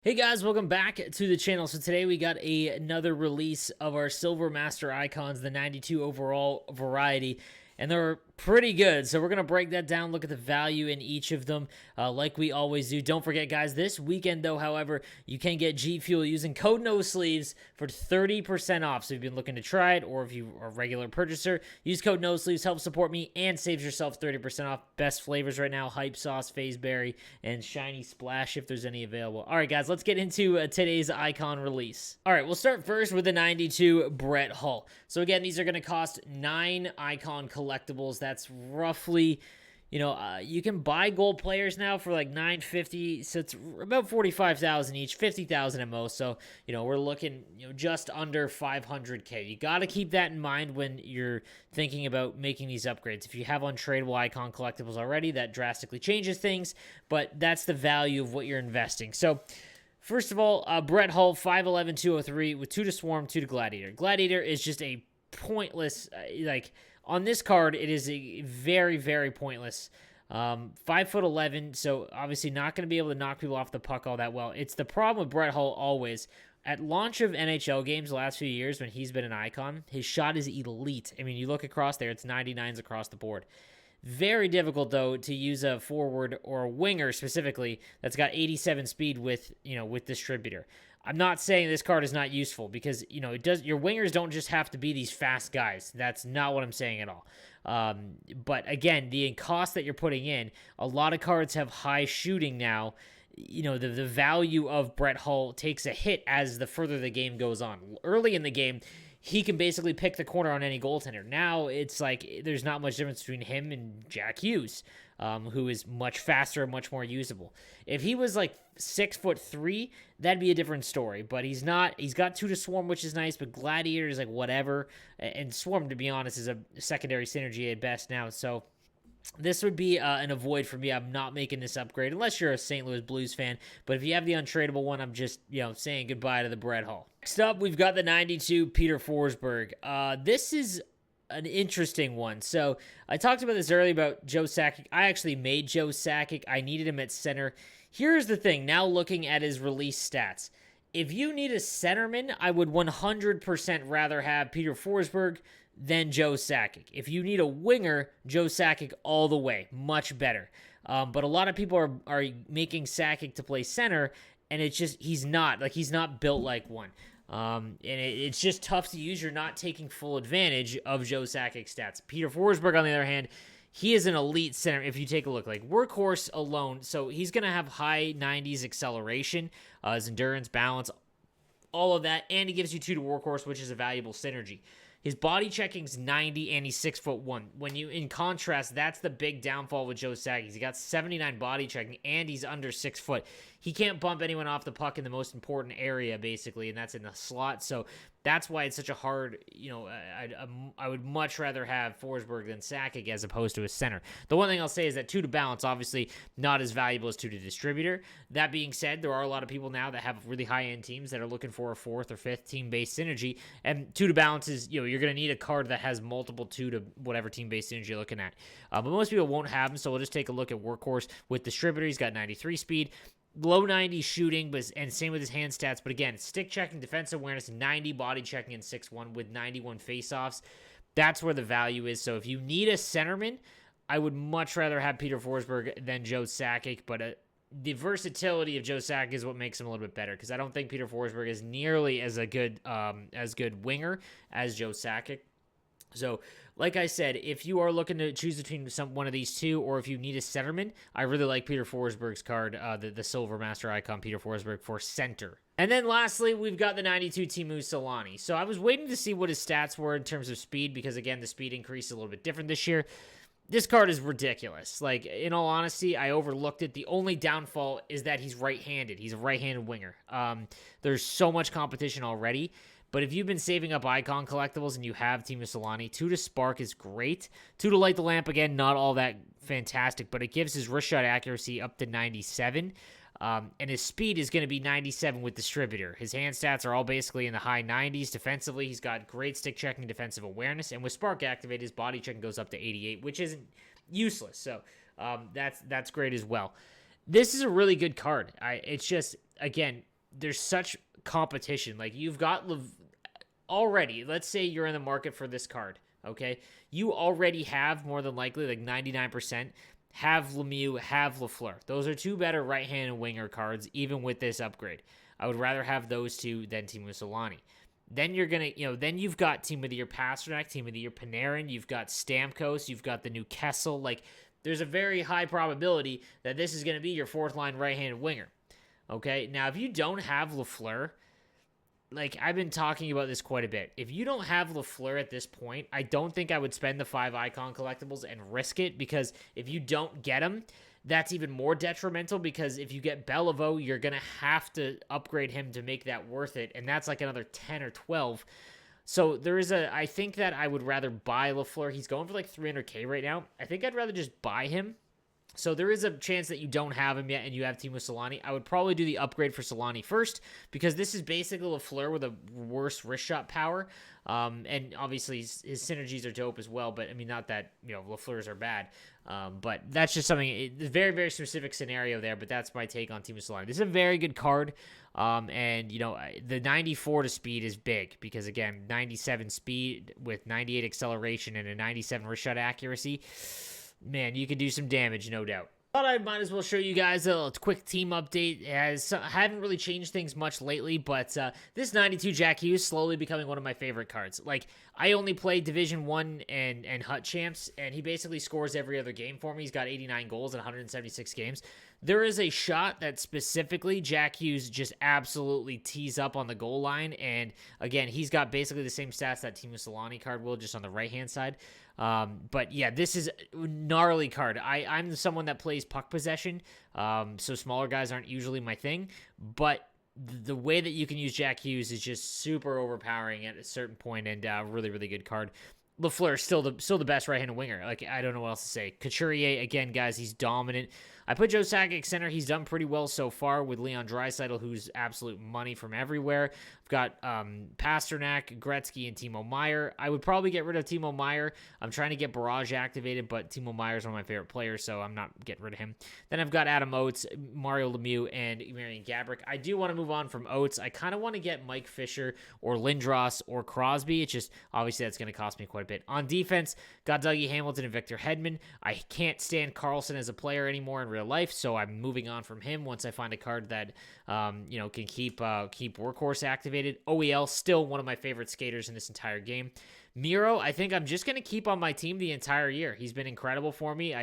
Hey guys, welcome back to the channel. So today we got another release of our Silver Master Icons, the 92 overall variety, and they're pretty good. So we're going to break that down, look at the value in each of them like we always do. Don't forget, guys, this weekend, though, however, you can get G Fuel using code NOSLEEVES for 30% off. So if you've been looking to try it, or if you are a regular purchaser, use code NOSLEEVES, help support me, and saves yourself 30% off. Best flavors right now, Hype Sauce, FORSBERG, and Shiny Splash if there's any available. All right, guys, let's get into today's icon release. All right, we'll start first with the 92 Brett Hull. So again, these are going to cost 9 icon collectibles. That's roughly, you can buy gold players now for like $950, so it's about $45,000 each, $50,000 at most. So we're looking just under $500K. You got to keep that in mind when you're thinking about making these upgrades. If you have untradeable icon collectibles already, that drastically changes things, but that's the value of what you're investing. So first of all, Brett Hull, 5'11", 203 with 2 to Swarm, 2 to Gladiator. Gladiator is just a pointless, on this card, it is a very, very pointless. 5'11", so obviously not going to be able to knock people off the puck all that well. It's the problem with Brett Hull always. At launch of NHL games the last few years when he's been an icon, his shot is elite. I mean, you look across there, it's 99s across the board. Very difficult, though, to use a forward or a winger specifically that's got 87 speed with distributor. I'm not saying this card is not useful because, it does. Your wingers don't just have to be these fast guys. That's not what I'm saying at all. But again, the cost that you're putting in, a lot of cards have high shooting now. The value of Brett Hull takes a hit as the further the game goes on. Early in the game, he can basically pick the corner on any goaltender. Now it's like there's not much difference between him and Jack Hughes, who is much faster and much more usable. If he was like 6'3", that'd be a different story. But he's not. He's got 2 to Swarm, which is nice. But Gladiator is like whatever. And Swarm, to be honest, is a secondary synergy at best now. So this would be an avoid for me. I'm not making this upgrade unless you're a St. Louis Blues fan. But if you have the untradeable one, I'm just saying goodbye to the Brett Hull. Next up, we've got the 92 Peter Forsberg. This is an interesting one. So I talked about this earlier about Joe Sakic. I actually made Joe Sakic. I needed him at center. Here's the thing. Now looking at his release stats. If you need a centerman, I would 100% rather have Peter Forsberg than Joe Sakic. If you need a winger, Joe Sakic all the way. Much better. But a lot of people are making Sakic to play center, and it's just he's not built like one. And it's just tough to use. You're not taking full advantage of Joe Sakic's stats. Peter Forsberg, on the other hand, he is an elite center. If you take a look, like Workhorse alone, so he's going to have high 90s acceleration, his endurance, balance, all of that, and he gives you 2 to Workhorse, which is a valuable synergy. His body checking's 90, and he's 6'1". When you, in contrast, that's the big downfall with Joe Sakic. He got 79 body checking, and he's under 6 foot. He can't bump anyone off the puck in the most important area, basically, and that's in the slot. So that's why it's such a hard, I would much rather have Forsberg than Sakic as opposed to a center. The one thing I'll say is that 2 to balance, obviously, not as valuable as 2 to distributor. That being said, there are a lot of people now that have really high-end teams that are looking for a 4th or 5th team-based synergy, and 2 to balance is, you're going to need a card that has multiple 2 to whatever team-based synergy you're looking at. But most people won't have them, so we'll just take a look at Workhorse with distributor. He's got 93 speed. Low 90 shooting, and same with his hand stats. But again, stick checking, defensive awareness, 90 body checking, and 6'1" with 91 faceoffs. That's where the value is. So if you need a centerman, I would much rather have Peter Forsberg than Joe Sakic. But the versatility of Joe Sakic is what makes him a little bit better, because I don't think Peter Forsberg is nearly as good winger as Joe Sakic. So, like I said, if you are looking to choose between one of these two, or if you need a centerman, I really like Peter Forsberg's card, the Silver Master Icon, Peter Forsberg, for center. And then lastly, we've got the 92 TEEMU Selanne. So I was waiting to see what his stats were in terms of speed, because again, the speed increase is a little bit different this year. This card is ridiculous. Like, in all honesty, I overlooked it. The only downfall is that he's right-handed. He's a right-handed winger. There's so much competition already. But if you've been saving up icon collectibles and you have TEEMU Selanne, 2 to Spark is great. 2 to Light the Lamp, again, not all that fantastic, but it gives his wrist shot accuracy up to 97. And his speed is going to be 97 with distributor. His hand stats are all basically in the high 90s. Defensively, he's got great stick checking, defensive awareness. And with Spark activated, his body checking goes up to 88, which isn't useless. So that's great as well. This is a really good card. It's just, again, there's such competition. Like, you've got already, let's say you're in the market for this card, okay? You already have, more than likely, like 99%, have Lemieux, have Lafleur. Those are two better right-handed winger cards, even with this upgrade. I would rather have those two than TEEMU Selanne. Then you're going to, then you've got Team of the Year Pasternak, Team of the Year Panarin, you've got Stamkos, you've got the new Kessel. Like, there's a very high probability that this is going to be your fourth-line right-handed winger. Okay? Now, if you don't have Lafleur, like, I've been talking about this quite a bit. If you don't have Lafleur at this point, I don't think I would spend the 5 icon collectibles and risk it, because if you don't get him, that's even more detrimental, because if you get Beliveau, you're going to have to upgrade him to make that worth it, and that's like another 10 or 12. So I think that I would rather buy Lafleur. He's going for like 300K right now. I think I'd rather just buy him. So there is a chance that you don't have him yet and you have TEEMU Selanne. I would probably do the upgrade for Selanne first, because this is basically Lafleur with a worse wrist shot power. And obviously his synergies are dope as well, but I mean, not that, Lafleur's are bad. But that's just something, very, very specific scenario there, but that's my take on TEEMU Selanne. This is a very good card. And the 94 to speed is big, because again, 97 speed with 98 acceleration and a 97 wrist shot accuracy. Man, you can do some damage, no doubt. Thought I might as well show you guys a quick team update. Haven't really changed things much lately, but this 92 Jack Hughes slowly becoming one of my favorite cards. Like, I only play Division 1 and HUT champs, and he basically scores every other game for me. He's got 89 goals in 176 games. There is a shot that specifically Jack Hughes just absolutely tees up on the goal line, and again, he's got basically the same stats that TEEMU Selanne card will, just on the right-hand side. But yeah, this is a gnarly card. I'm someone that plays puck possession, so smaller guys aren't usually my thing, but the way that you can use Jack Hughes is just super overpowering at a certain point, and really, really good card. Lafleur still the best right-handed winger. Like, I don't know what else to say. Couturier, again, guys, he's dominant. I put Joe Sakic center. He's done pretty well so far with Leon Draisaitl, who's absolute money from everywhere. I've got Pasternak, Gretzky, and Timo Meier. I would probably get rid of Timo Meier. I'm trying to get Barrage activated, but Timo Meier is one of my favorite players, so I'm not getting rid of him. Then I've got Adam Oates, Mario Lemieux, and Marian Gaborik. I do want to move on from Oates. I kind of want to get Mike Fisher or Lindros or Crosby. It's just, obviously, that's going to cost me quite a bit. On defense, got Dougie Hamilton and Victor Hedman. I can't stand Carlson as a player anymore in real life, so I'm moving on from him once I find a card that can keep Workhorse activated. OEL, still one of my favorite skaters in this entire game. Miro, I think I'm just going to keep on my team the entire year. He's been incredible for me.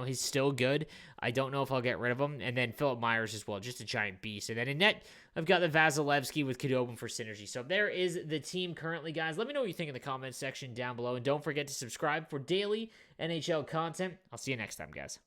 He's still good. I don't know if I'll get rid of him. And then Philip Myers as well, just a giant beast. And then in net, I've got the Vasilevsky with Khudobin for synergy. So there is the team currently, guys. Let me know what you think in the comments section down below. And don't forget to subscribe for daily NHL content. I'll see you next time, guys.